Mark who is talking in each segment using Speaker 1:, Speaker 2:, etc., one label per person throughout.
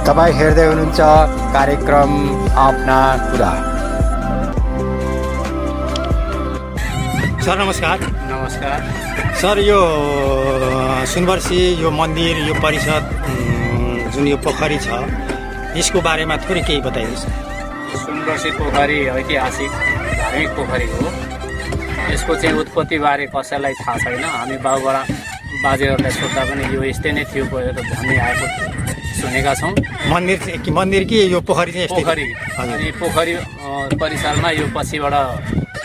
Speaker 1: तपाईँ हेर्दै हुनुहुन्छ कार्यक्रम आफ्ना कुरा। सर नमस्कार।
Speaker 2: नमस्कार
Speaker 1: सर, यो सुनवर्सी यो मन्दिर यो परिषद जुन यो पोखरी छ यसको बारेमा थोरै केही बताइदिनुहोस्।
Speaker 2: सुनवर्सी पोखरी ऐतिहासिक धार्मिक पोखरी हो। यसको चाहिँ उत्पत्तिबारे कसैलाई थाहा छैन। हामी बाजेहरूलाई सोद्धा पनि यो यस्तै नै थियो भन्ने आएको सुनेका छौँ।
Speaker 1: मन्दिर कि यो पोखरी चाहिँ
Speaker 2: पोखरी अनि पोखरी परिसरमा यो पछिबाट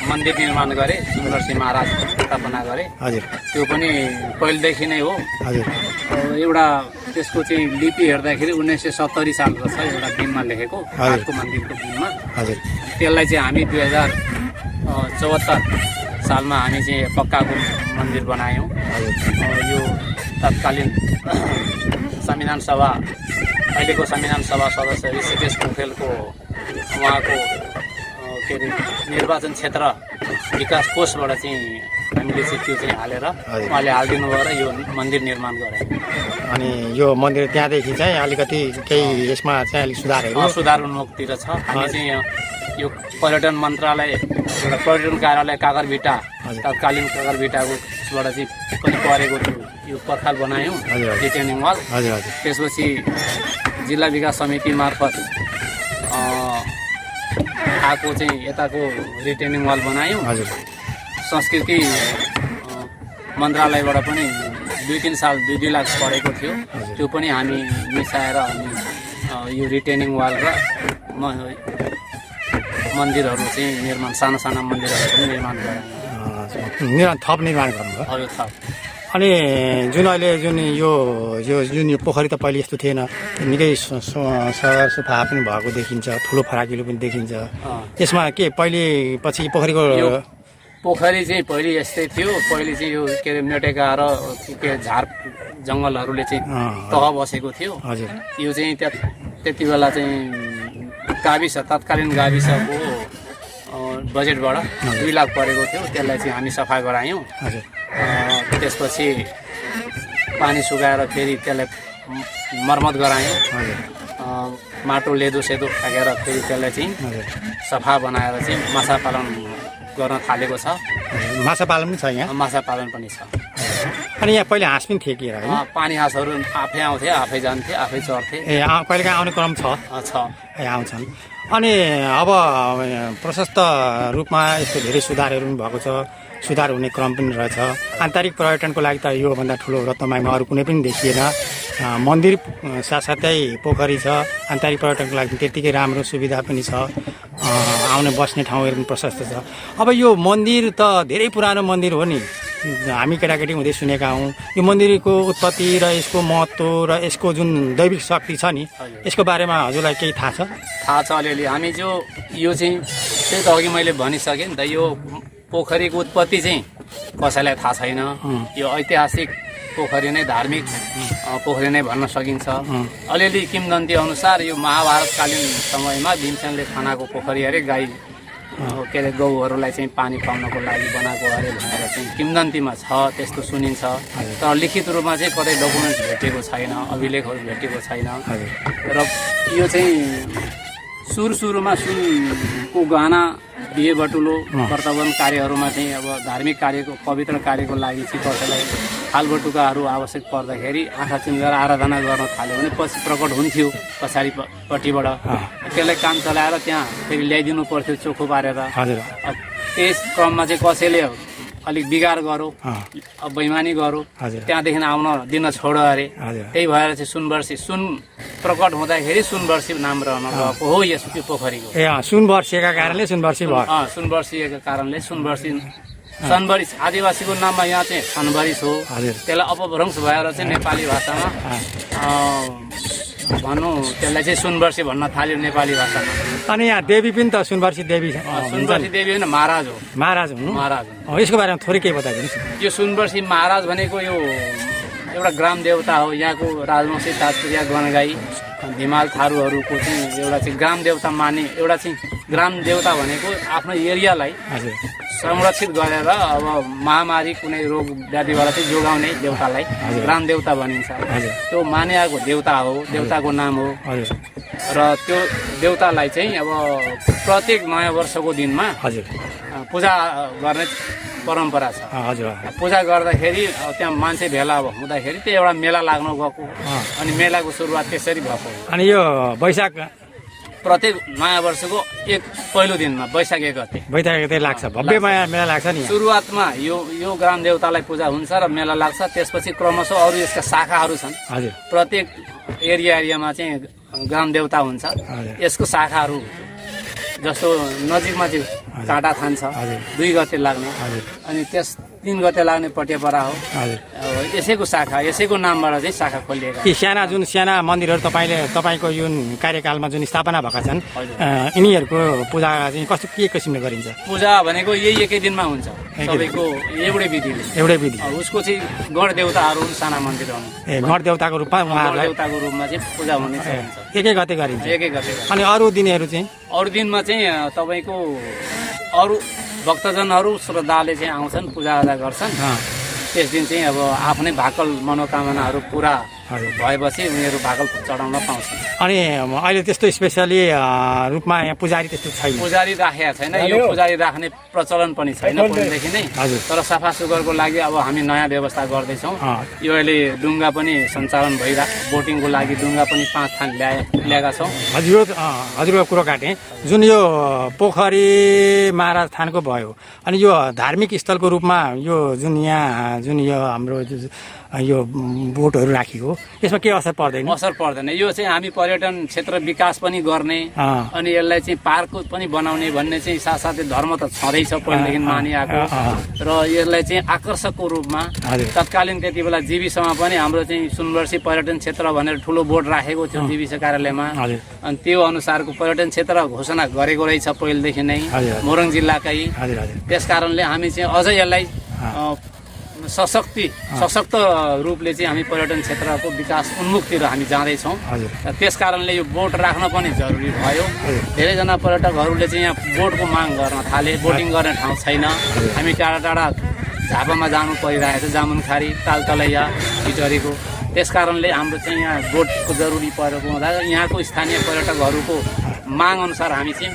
Speaker 2: मन्दिर निर्माण गरे, सुनवर्सी महाराज स्थापना गरे।
Speaker 1: हजुर,
Speaker 2: त्यो पनि पहिलेदेखि नै हो।
Speaker 1: हजुर,
Speaker 2: एउटा त्यसको चाहिँ लिपि हेर्दाखेरि 1970 सालको छ, एउटा बिममा लेखेको काठको मन्दिरको बिममा।
Speaker 1: हजुर,
Speaker 2: त्यसलाई चाहिँ हामी 2074 सालमा हामी चाहिँ पक्काको मन्दिर बनायौँ। यो तत्कालीन संविधान सभा, अहिलेको संविधान सभा सदस्य ऋषिकेश पोखरेलको उहाँको के अरे निर्वाचन क्षेत्र विकास कोषबाट चाहिँ हामीले चाहिँ त्यो चाहिँ हालेर उहाँले हालिदिनु भयो र यो मन्दिर निर्माण गरायौँ।
Speaker 1: अनि यो मन्दिर त्यहाँदेखि चाहिँ अलिकति केही यसमा चाहिँ अलिक
Speaker 2: सुधार उन्मुखतिर छ। हामी चाहिँ यो पर्यटन मन्त्रालय, एउटा पर्यटन कार्यालय काकरभिट्टा, तत्कालीन काकरभिट्टाकोबाट चाहिँ पनि परेको थियो यो पर्खाल बनायौँ, रिटेनिङ वाल। त्यसपछि जिल्ला विकास समिति मार्फत आएको चाहिँ यताको रिटेनिङ वाल बनायौँ। संस्कृति मन्त्रालयबाट पनि 2-3 साल 2 लाख परेको थियो, त्यो पनि हामी मिसाएर अनि यो रिटेनिङ वाल र मन्दिरहरू चाहिँ निर्माण, साना मन्दिरहरू पनि निर्माण गरायौँ।
Speaker 1: थप निर्माण गर्नुभयो।
Speaker 2: हजुर, थप।
Speaker 1: अनि जुन अहिले जुन यो पोखरी त पहिले यस्तो थिएन, निकै सफा पनि भएको देखिन्छ, ठुलो फराकिलो पनि देखिन्छ। यसमा के पहिले पछि पोखरीको
Speaker 2: पोखरी चाहिँ पहिले यस्तै थियो। पहिले चाहिँ यो के अरे मेटेका र के झार जङ्गलहरूले चाहिँ तह बसेको थियो।
Speaker 1: हजुर,
Speaker 2: यो चाहिँ त्यति बेला चाहिँ गाविस, तत्कालीन गाविसको बजेटबाट 2 लाख परेको थियो। त्यसलाई चाहिँ हामी सफा गरायौँ। त्यसपछि पानी सुकाएर फेरि त्यसलाई मर्मत गरायौँ। माटो लेदो सेदो फ्याँकेर फेरि त्यसलाई चाहिँ सफा बनाएर चाहिँ माछा पालन गर्न थालेको छ।
Speaker 1: माछा पालन पनि छ यहाँ?
Speaker 2: माछा पालन पनि छ।
Speaker 1: अनि यहाँ पहिले हाँस पनि थिए कि?
Speaker 2: पानी हाँसहरू आफै आउँथे, आफै जान्थे, आफै चढ्थे।
Speaker 1: कहिलेकाहीँ आउने क्रम छ? आउँछन्। अनि अब प्रशस्त रूपमा यस्तो धेरै सुधारहरू पनि भएको छ, सुधार हुने क्रम पनि रहेछ। आन्तरिक पर्यटनको लागि त योभन्दा ठुलो रत्नमाईमा अरू कुनै पनि देखिएन। मन्दिर साथसाथै पोखरी छ, आन्तरिक पर्यटनको लागि त्यत्तिकै राम्रो सुविधा पनि छ, आउने बस्ने ठाउँहरू पनि प्रशस्त छ। अब यो मन्दिर त धेरै पुरानो मन्दिर हो नि, हामी केटाकेटी हुँदै सुनेका हौँ। यो मन्दिरको उत्पत्ति र यसको महत्त्व र यसको जुन दैविक शक्ति छ नि, यसको बारेमा हजुरलाई केही थाहा छ?
Speaker 2: थाहा छ अलिअलि। हामी यो चाहिँ त्यही त अघि मैले भनिसकेँ नि त, यो पोखरीको उत्पत्ति चाहिँ कसैलाई थाहा छैन। यो ऐतिहासिक पोखरी नै, धार्मिक पोखरी नै भन्न सकिन्छ। अलिअलि किंवदन्ती अनुसार यो महाभारतकालीन समयमा भीमसेनले खनाएको पोखरी अरे, गाई के अरे गौहरूलाई चाहिँ पानी पाउनको लागि बनाएको अरे भनेर चाहिँ किंवदन्तीमा छ, त्यस्तो सुनिन्छ। तर लिखित रूपमा चाहिँ कतै डकुमेन्ट भेटेको छैन, अभिलेखहरू भेटेको छैन। र यो चाहिँ सुरुमा सुनको गहना, बिहे बटुलो, वर्तमान कार्यहरूमा चाहिँ अब धार्मिक कार्यको, पवित्र कार्यको लागि चाहिँ कसैलाई थालबटुकाहरू आवश्यक पर्दाखेरि आँखा चिम्लेर आराधना गर्न थाल्यो भने पछि प्रकट हुन्थ्यो पछाडिपट्टिबाट। त्यसलाई काम चलाएर त्यहाँ फेरि ल्याइदिनु पर्थ्यो चोखो पारेर। त्यस क्रममा चाहिँ कसैले अलिक बिगार गरो, बैमानी गरो, त्यहाँदेखि आउन दिन छोडो अरे। त्यही भएर चाहिँ सुनवर्सी, सुन प्रकट हुँदाखेरि सुनवर्सी नाम रहन गएको हो यस पोखरीको।
Speaker 1: सुन वर्षिएका कारणले सुनवर्सी भयो।
Speaker 2: सुनवर्षीका कारणले सुनवर्सी, सनबरिस आदिवासीको नाममा यहाँ चाहिँ सनबरिस हो। त्यसलाई अपभ्रंश भएर चाहिँ नेपाली भाषामा भनौँ त्यसलाई चाहिँ सुनवर्सी भन्न थाल्यो नेपाली भाषामा।
Speaker 1: अनि यहाँ देवी पनि त सुनवर्सी देवी?
Speaker 2: सुनवर्सी देवी होइन, महाराज हो।
Speaker 1: महाराज हुनु? महाराज। यसको बारेमा थोरै केही बताइदिनुहोस्।
Speaker 2: यो सुनवर्सी महाराज भनेको यो एउटा ग्राम देवता हो। यहाँको राजवंशी ताजपुरिया गणगाई भिमाल थारूहरूको चाहिँ एउटा चाहिँ ग्राम देवता माने एउटा चाहिँ ग्राम देवता भनेको आफ्नो एरियालाई
Speaker 1: हजुर
Speaker 2: संरक्षित गरेर अब महामारी कुनै रोग व्याधिबाट चाहिँ जोगाउने देवतालाई ग्राम देवता भनिन्छ
Speaker 1: हजुर
Speaker 2: त्यो मानिएको देवता हो देवताको नाम हो
Speaker 1: हजुर
Speaker 2: र त्यो देवतालाई चाहिँ अब प्रत्येक नयाँ वर्षको दिनमा
Speaker 1: हजुर
Speaker 2: पूजा गर्ने परम्परा छ
Speaker 1: हजुर
Speaker 2: पूजा गर्दाखेरि त्यहाँ मान्छे भेला हुँदाखेरि त्यो एउटा मेला लाग्न गएको अनि मेलाको सुरुवात त्यसरी भएको हो।
Speaker 1: अनि यो वैशाख
Speaker 2: प्रत्येक नयाँ वर्षको पहिलो दिनमा वैशाख 1 गते
Speaker 1: बैठक लाग्छ भव्य मेला लाग्छ नि
Speaker 2: सुरुवातमा यो ग्राम देवतालाई पूजा हुन्छ र मेला लाग्छ त्यसपछि क्रमशः अरू यसका शाखाहरू छन्
Speaker 1: हजुर
Speaker 2: प्रत्येक एरियामा चाहिँ ग्राम देवता हुन्छ यसको शाखाहरू जस्तो नजिकमा चाहिँ काँटा थान छ 2 गते लाग्ने अनि त्यस 3 गते लाग्ने पटेपरा हो यसैको शाखा यसैको नामबाट चाहिँ शाखा खोलिएका
Speaker 1: ती साना मन्दिरहरू तपाईँको जुन कार्यकालमा जुन स्थापना भएका छन् यिनीहरूको पूजा चाहिँ कस्तो के किसिमले गरिन्छ
Speaker 2: पूजा भनेको यही एकै दिनमा हुन्छ सबैको एउटै विधि उसको चाहिँ गण देवताहरू हुन् साना मन्दिरहरू
Speaker 1: ए गण देवताको रूपमा उहाँहरूलाई
Speaker 2: देवताको रूपमा चाहिँ पूजा हुने हुन्छ
Speaker 1: 1 गते गरिन्छ
Speaker 2: 1 गते
Speaker 1: अनि अरू दिनहरू चाहिँ
Speaker 2: अरू दिनमा चाहिँ तपाईँको अरू भक्तजनहरू श्रद्धाले चाहिँ आउँछन् पूजाआजा गर्छन् त्यस दिन चाहिँ अब आफ्नै भाकल मनोकामनाहरू पुरा भएपछि उनीहरू भाकल चढाउन पाउँछन्
Speaker 1: अनि अहिले त्यस्तो स्पेसली रूपमा यहाँ पुजारी त्यस्तो छैन
Speaker 2: पुजारी राखेका छैन यो पुजारी राख्ने प्रचलन पनि छैन पहिलेदेखि नै तर सफा सुग्घरको लागि अब हामी नयाँ व्यवस्था गर्दैछौँ यो अहिले डुङ्गा पनि सञ्चालन बोटिङको लागि डुङ्गा पनि 5 थान ल्याएका छौँ
Speaker 1: हजुरको कुरो काटेँ जुन यो पोखरी महाराज थानको भयो अनि यो धार्मिक स्थलको रूपमा यो जुन यो हाम्रो यो बोटहरू राखिएको यसमा के असर पर्दैन
Speaker 2: असर पर्दैन यो चाहिँ हामी पर्यटन क्षेत्र विकास पनि गर्ने अनि यसलाई चाहिँ पार्क पनि बनाउने भन्ने चाहिँ साथसाथै धर्म त छँदैछ पहिलेदेखि मानिआएको र यसलाई चाहिँ आकर्षकको रूपमा तत्कालीन त्यति बेला जीविसमा पनि हाम्रो चाहिँ सुनवर्सी पर्यटन क्षेत्र भनेर ठुलो बोर्ड राखेको थियो जीविस कार्यालयमा अनि त्यो अनुसारको पर्यटन क्षेत्र घोषणा गरेको रहेछ पहिलेदेखि नै मोरङ जिल्लाकै त्यस कारणले हामी चाहिँ अझ यसलाई सशक्त रूपले चाहिँ हामी पर्यटन क्षेत्रको विकास उन्मुखतिर हामी जाँदैछौँ त्यस कारणले यो बोट राख्न पनि जरुरी भयो धेरैजना पर्यटकहरूले चाहिँ यहाँ बोटको माग गर्न थाले बोटिङ गर्ने ठाउँ छैन हामी टाढा झापामा जानु परिरहेको छ जामुनखारी तालतलैया इटरीको त्यस कारणले हाम्रो चाहिँ यहाँ बोटको जरुरी परेको हुँदा यहाँको स्थानीय पर्यटकहरूको माग अनुसार हामी चाहिँ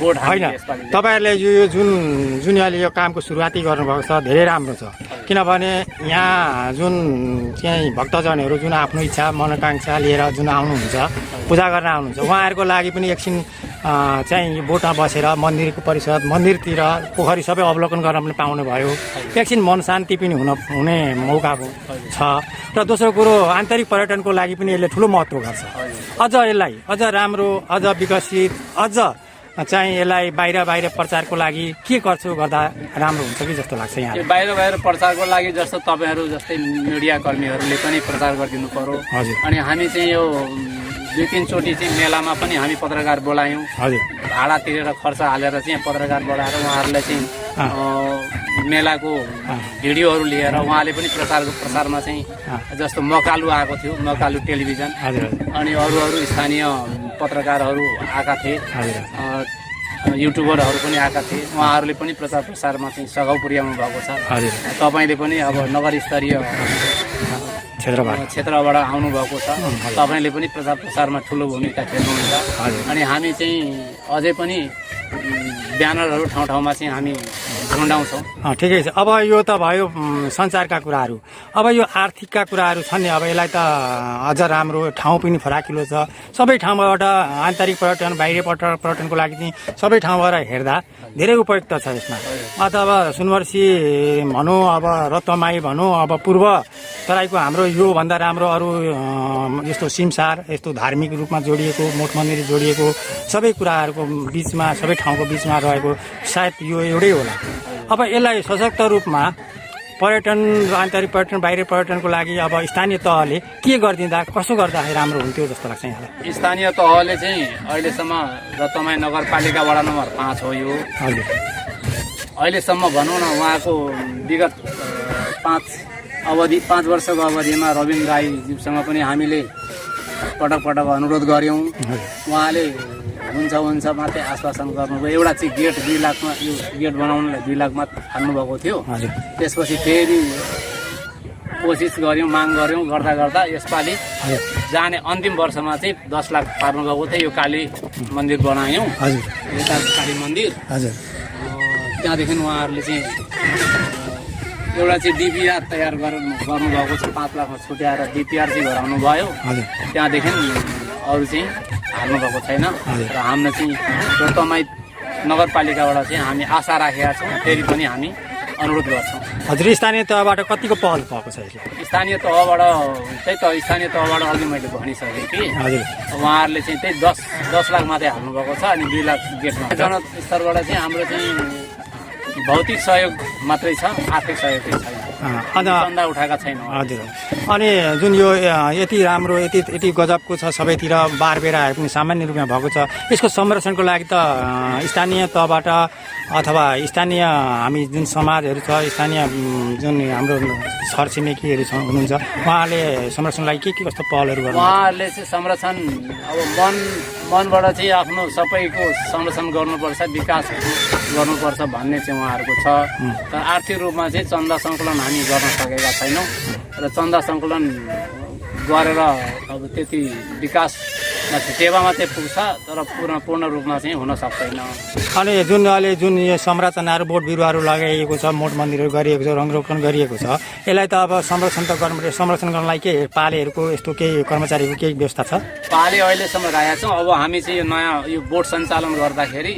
Speaker 2: बोट
Speaker 1: होइन तपाईँहरूले यो जुन अहिले यो कामको सुरुवाती गर्नुभएको छ धेरै राम्रो छ किनभने यहाँ जुन चाहिँ भक्तजनहरू जुन आफ्नो इच्छा मनोकांक्षा लिएर जुन आउनुहुन्छ पूजा गर्न आउनुहुन्छ उहाँहरूको लागि पनि एकछिन चाहिँ यो बोटमा बसेर मन्दिरको परिसर मन्दिरतिर पोखरी सबै अवलोकन गर्न पनि पाउनुभयो एकछिन मन शान्ति पनि हुने मौका छ र दोस्रो कुरो आन्तरिक पर्यटनको लागि पनि यसले ठुलो महत्त्व गर्छ अझ यसलाई अझ राम्रो अझ विकसित अझ चाहिँ यसलाई बाहिर प्रचारको लागि के गर्दा राम्रो हुन्छ कि जस्तो लाग्छ यहाँ
Speaker 2: बाहिर प्रचारको लागि जस्तो तपाईँहरू जस्तै मिडिया कर्मीहरूले पनि प्रचार गरिदिनु पर्यो अनि हामी चाहिँ यो 2-3 चोटि चाहिँ मेलामा पनि हामी पत्रकार बोलायौँ भाडा तिरेर खर्च हालेर चाहिँ पत्रकार बोलाएर उहाँहरूलाई चाहिँ मेलाको भिडियोहरू लिएर उहाँले पनि प्रसारमा चाहिँ जस्तो मकालु आएको थियो मकालु टेलिभिजन अनि अरू स्थानीय पत्रकारहरू आएका थिए युट्युबरहरू पनि आएका थिए उहाँहरूले पनि प्रचार प्रसारमा चाहिँ सघाउ पुर्याउनु भएको छ तपाईँले पनि अब नगर स्तरीय क्षेत्रबाट आउनुभएको छ तपाईँले पनि प्रचार प्रसारमा ठुलो भूमिका खेल्नुहुन्छ अनि हामी चाहिँ अझै पनि ब्यानरहरू ठाउँमा चाहिँ हामी झुन्डाउँछौँ
Speaker 1: ठिकै छ अब यो त भयो सञ्चारका कुराहरू अब यो आर्थिकका कुराहरू छन् नि अब यसलाई त अझ राम्रो ठाउँ पनि फराकिलो छ सबै ठाउँबाट आन्तरिक पर्यटन बाहिरी पर्यटनको लागि चाहिँ सबै ठाउँबाट हेर्दा धेरै उपयुक्त छ यसमा अथवा सुनवर्सी भनौँ अब रत्नमाई भनौँ अब पूर्व तराईको हाम्रो योभन्दा राम्रो अरू यस्तो सिमसार यस्तो धार्मिक रूपमा जोडिएको मठ मन्दिर जोडिएको सबै कुराहरूको बिचमा सबै ठाउँको बिचमा रहेको सायद यो एउटै होला अब यसलाई सशक्त रूपमा पर्यटन र आन्तरिक पर्यटन बाहिरी पर्यटनको लागि अब स्थानीय तहले के गरिदिँदा कसो गर्दाखेरि राम्रो हुन्थ्यो जस्तो लाग्छ यहाँलाई
Speaker 2: स्थानीय तहले चाहिँ अहिलेसम्म रत्नमाई नगरपालिका वडा नम्बर 5 हो यो अहिलेसम्म भनौँ न उहाँको विगत 5 वर्षको अवधिमा रविन्द्र राईज्यूसँग पनि हामीले पटक पटक अनुरोध गऱ्यौँ उहाँले हुन्छ मात्रै आश्वासन गर्नुभयो एउटा चाहिँ गेट 2 लाखमा यो गेट बनाउनलाई 2 लाखमा हाल्नुभएको थियो
Speaker 1: हजुर
Speaker 2: त्यसपछि फेरि कोसिस गऱ्यौँ माग गऱ्यौँ गर्दा यसपालि जाने अन्तिम वर्षमा चाहिँ 10 लाख पार्नुभएको थियो यो काली मन्दिर बनायौँ
Speaker 1: हजुर
Speaker 2: यता काली मन्दिर
Speaker 1: हजुर
Speaker 2: त्यहाँदेखि उहाँहरूले चाहिँ एउटा चाहिँ डिपिआर तयार गर्नुभएको छ 5 लाखमा छुट्याएर डिपिआर चाहिँ गराउनु भयो
Speaker 1: हजुर
Speaker 2: त्यहाँदेखि अरू चाहिँ हाल्नुभएको छैन र हाम्रो चाहिँ तमाई नगरपालिकाबाट चाहिँ हामी आशा राखेका छौँ फेरि पनि हामी अनुरोध गर्छौँ
Speaker 1: हजुर स्थानीय तहबाट कतिको पहल भएको छ यसले
Speaker 2: स्थानीय तहबाट त्यही त स्थानीय तहबाट अघि मैले भनिसकेँ कि
Speaker 1: हजुर
Speaker 2: उहाँहरूले चाहिँ त्यही 10 लाख मात्रै हाल्नुभएको छ अनि 2 लाख गेटमा जनस्तरबाट चाहिँ हाम्रो चाहिँ भौतिक सहयोग मात्रै छ आर्थिक सहयोग चाहिँ छैन चन्दा उठाएका छैनौँ
Speaker 1: हजुर अनि जुन यो यति राम्रो यति गजबको छ सबैतिर बारबेराहरू पनि सामान्य रूपमा भएको छ यसको संरक्षणको लागि त स्थानीय तहबाट अथवा स्थानीय हामी जुन समाजहरू छ स्थानीय जुन हाम्रो छरछिमेकीहरू हुनुहुन्छ उहाँले संरक्षणको लागि के कस्तो पहलहरू गर्नु
Speaker 2: उहाँहरूले चाहिँ संरक्षण अब मनबाट चाहिँ आफ्नो सबैको संरक्षण गर्नुपर्छ विकास गर्नुपर्छ भन्ने चाहिँ उहाँहरूको छ तर आर्थिक रूपमा चाहिँ चन्दा सङ्कलन हामी गर्न सकेका छैनौँ र चन्दा सङ्कलन गरेर अब त्यति विकास टेवा मात्रै पुग्छ तर पूर्ण रूपमा चाहिँ हुन सक्दैन
Speaker 1: अनि जुन यो संरचनाहरू बोट बिरुवाहरू लगाइएको छ मठ मन्दिरहरू गरिएको छ रङरोपण गरिएको छ यसलाई त अब संरक्षण संरक्षण गर्नलाई के पालेहरूको यस्तो केही कर्मचारीको केही व्यवस्था छ
Speaker 2: पाले अहिलेसम्म राखेका छौँ अब हामी चाहिँ यो नयाँ यो बोट सञ्चालन गर्दाखेरि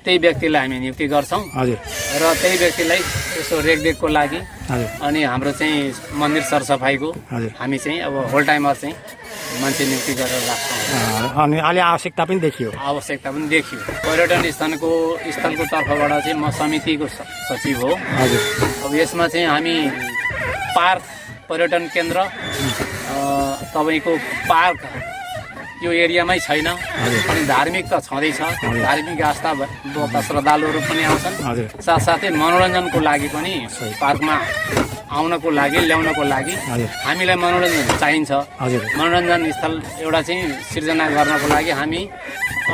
Speaker 2: त्यही व्यक्तिलाई हामी नियुक्ति गर्छौँ
Speaker 1: हजुर
Speaker 2: र त्यही व्यक्तिलाई यसो रेखदेखको लागि
Speaker 1: हजुर
Speaker 2: अनि हाम्रो चाहिँ मन्दिर सरसफाइको
Speaker 1: हजुर
Speaker 2: हामी चाहिँ अब होल टाइमर चाहिँ मान्छे नियुक्ति गरेर राख्छौँ
Speaker 1: अनि अहिले आवश्यकता पनि देखियो
Speaker 2: पर्यटन स्थलको तर्फबाट चाहिँ म समितिको सचिव हो
Speaker 1: हजुर
Speaker 2: अब यसमा चाहिँ हामी पार्क पर्यटन केन्द्र तपाईँको पार्क यो एरियामै छैन अनि धार्मिक त छँदैछ धार्मिक आस्था भएका श्रद्धालुहरू पनि आउँछन् साथसाथै मनोरञ्जनको लागि पनि पार्कमा आउनको लागि ल्याउनको लागि हामीलाई मनोरञ्जन चाहिन्छ मनोरञ्जन स्थल एउटा चाहिँ सिर्जना गर्नको लागि हामी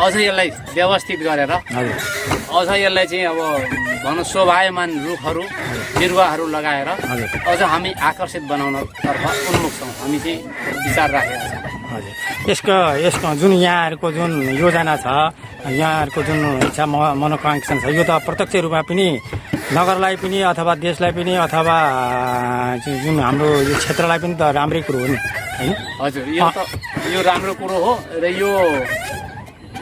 Speaker 2: अझ यसलाई व्यवस्थित गरेर अझ यसलाई चाहिँ अब भनौँ शोभायमान रुखहरू बिरुवाहरू लगाएर अझ हामी आकर्षित बनाउनतर्फ उन्मुख छौँ हामी चाहिँ विचार राखेका छौँ
Speaker 1: हजुर यसको जुन यहाँहरूको जुन योजना छ यहाँहरूको जुन इच्छा मनोकांक्षा छ यो त प्रत्यक्ष रूपमा पनि नगरलाई पनि अथवा देशलाई पनि अथवा जुन हाम्रो यो क्षेत्रलाई पनि त राम्रै कुरो हो नि होइन
Speaker 2: हजुर यो राम्रो कुरो हो र यो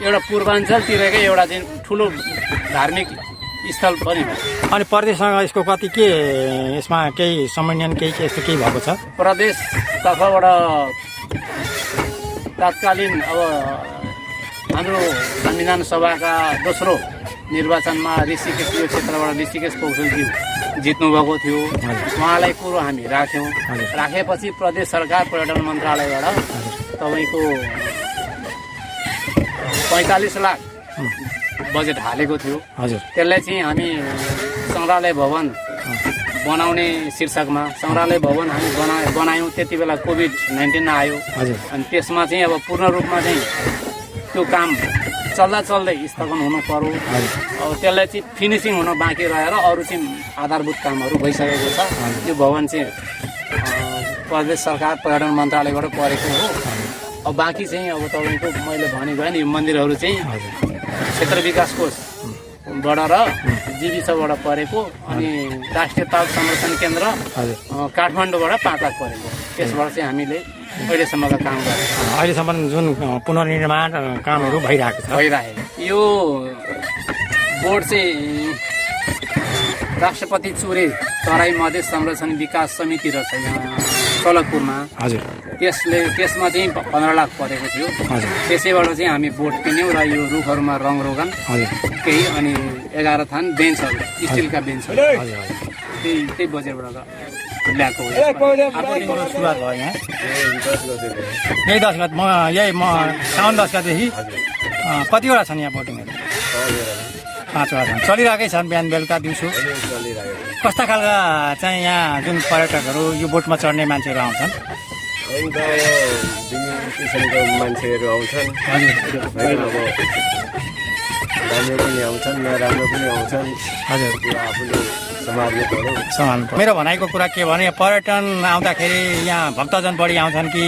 Speaker 2: एउटा पूर्वाञ्चलतिरकै एउटा चाहिँ ठुलो धार्मिक स्थल पनि हो
Speaker 1: अनि प्रदेशसँग यसको कति के यसमा केही समन्वयन केही यस्तो केही भएको छ
Speaker 2: प्रदेश तर्फबाट तत्कालीन अब हाम्रो संविधान सभाका दोस्रो निर्वाचनमा ऋषिकेश यो क्षेत्रबाट ऋषिकेश पौडेलजी जित्नुभएको थियो उहाँलाई कुरो हामी राखेपछि प्रदेश सरकार पर्यटन मन्त्रालयबाट तपाईँको 45 लाख बजेट हालेको थियो त्यसलाई चाहिँ हामी सङ्ग्रहालय भवन बनाउने शीर्षकमा सङ्ग्रहालय भवन हामी बनायौँ त्यति बेला कोभिड-19 आयो अनि त्यसमा चाहिँ अब पूर्ण रूपमा चाहिँ त्यो काम चल्दै स्थगन हुनु पर्यो अब त्यसलाई चाहिँ फिनिसिङ हुन बाँकी रहेर अरू चाहिँ आधारभूत कामहरू भइसकेको छ यो भवन चाहिँ प्रदेश सरकार पर्यटन मन्त्रालयबाट परेको हो अब बाँकी चाहिँ अब तपाईँको मैले भनेको नि यो मन्दिरहरू चाहिँ क्षेत्र विकास कोषबाट र जीविसबाट परेको अनि राष्ट्रिय ताल संरक्षण केन्द्र काठमाडौँबाट 5 लाख परेको त्यसबाट चाहिँ हामीले अहिलेसम्मका काम गरेको
Speaker 1: अहिलेसम्म जुन पुनर्निर्माण कामहरू भइरहेको छ
Speaker 2: यो बोर्ड चाहिँ राष्ट्रपति चुरे तराई मधेस संरक्षण विकास समिति रहेछ यहाँ सलकपुरमा
Speaker 1: हजुर
Speaker 2: त्यसमा चाहिँ 15 लाख परेको थियो त्यसैबाट चाहिँ हामी बोट किन्यौँ र यो रुखहरूमा रङरोगन केही अनि 11 थान बेन्चहरू स्टिलका बेन्चहरू त्यही बजेटबाट ल्याएको हो
Speaker 1: सुरुवात भयो यहाँ यही 10 गते म साउन 10 गतेदेखि कतिवटा छन् यहाँ बोटिङहरू 5वटा छन् चलिरहेकै छन् बिहान बेलुका दिउँसो कस्ता खालका चाहिँ यहाँ जुन पर्यटकहरू यो बोटमा चढ्ने मान्छेहरू आउँछन्
Speaker 3: अन्त विभिन्न किसिमको मान्छेहरू आउँछन्
Speaker 1: हजुर
Speaker 3: होइन अब राम्रो पनि आउँछन् नराम्रो पनि आउँछन्
Speaker 1: हजुर
Speaker 3: त्यो आफूले सम्हाल्नु पर्यो
Speaker 1: समान मेरो भनाइको कुरा के भने पर्यटन आउँदाखेरि यहाँ भक्तजन बढी आउँछन् कि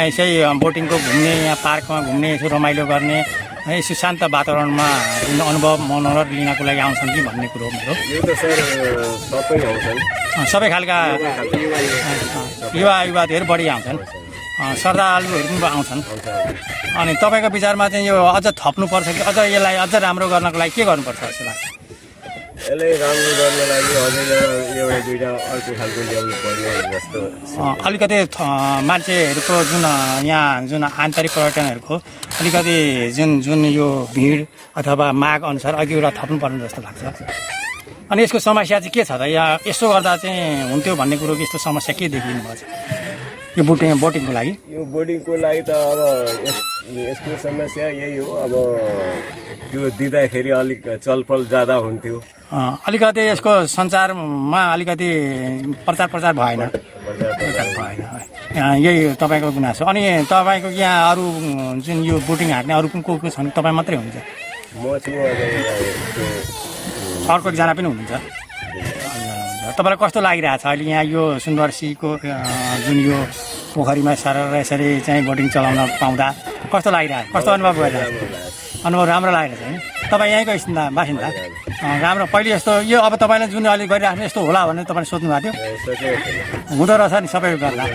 Speaker 1: यसै बोटिङको घुम्ने यहाँ पार्कमा घुम्ने यसो रमाइलो गर्ने यसो शान्त वातावरणमा जुन अनुभव मनोरथ लिनको लागि आउँछन् कि भन्ने कुरो हो मेरो
Speaker 3: यो त सर सबै आउँछन्
Speaker 1: सबै खालका युवाहरू बढी आउँछन् श्रद्धालुहरू पनि आउँछन् अनि तपाईँको विचारमा चाहिँ यो अझ थप्नुपर्छ कि अझ यसलाई अझ राम्रो गर्नको लागि के गर्नुपर्छ जस्तो लाग्छ
Speaker 3: यसलाई राम्रो गर्नको लागि अझै एउटा दुइटा अर्को खालको ल्याउनु पर्ने जस्तो
Speaker 1: अलिकति मान्छेहरूको जुन यहाँ जुन आन्तरिक पर्यटनहरूको अलिकति जुन यो भिड अथवा माग अनुसार अघि एउटा थप्नुपर्ने जस्तो लाग्छ अनि यसको समस्या चाहिँ के छ त यहाँ यसो गर्दा चाहिँ हुन्थ्यो भन्ने कुरो यस्तो समस्या के देखिनु भएको छ यो बोटिङको लागि
Speaker 3: यो बोर्डिङको लागि त अब यसको समस्या यही हो अब त्यो दिँदाखेरि अलिक चलपल ज्यादा हुन्थ्यो
Speaker 1: अलिकति यसको सञ्चारमा अलिकति प्रचार भएन यही तपाईँको गुनासो अनि तपाईँको यहाँ अरू जुन यो बोटिङ हाँक्ने अरू को छन् तपाईँ मात्रै हुनुहुन्छ
Speaker 3: म छु अब
Speaker 1: अर्को एकजना पनि हुनुहुन्छ तपाईँलाई कस्तो लागिरहेछ अहिले यहाँ यो सुन्दरसीको जुन यो पोखरीमा सरेर यसरी चाहिँ बोटिङ चलाउन पाउँदा कस्तो लागिरहेछ कस्तो अनुभव भइरहेछ अनुभव राम्रो लागिरहेछ होइन तपाईँ यहीँको बासिन्दा राम्रो पहिले यस्तो यो अब तपाईँले जुन अहिले गरिराख्नु यस्तो होला भनेर तपाईँले सोध्नु भएको थियो हुँदो रहेछ नि सबै गर्दा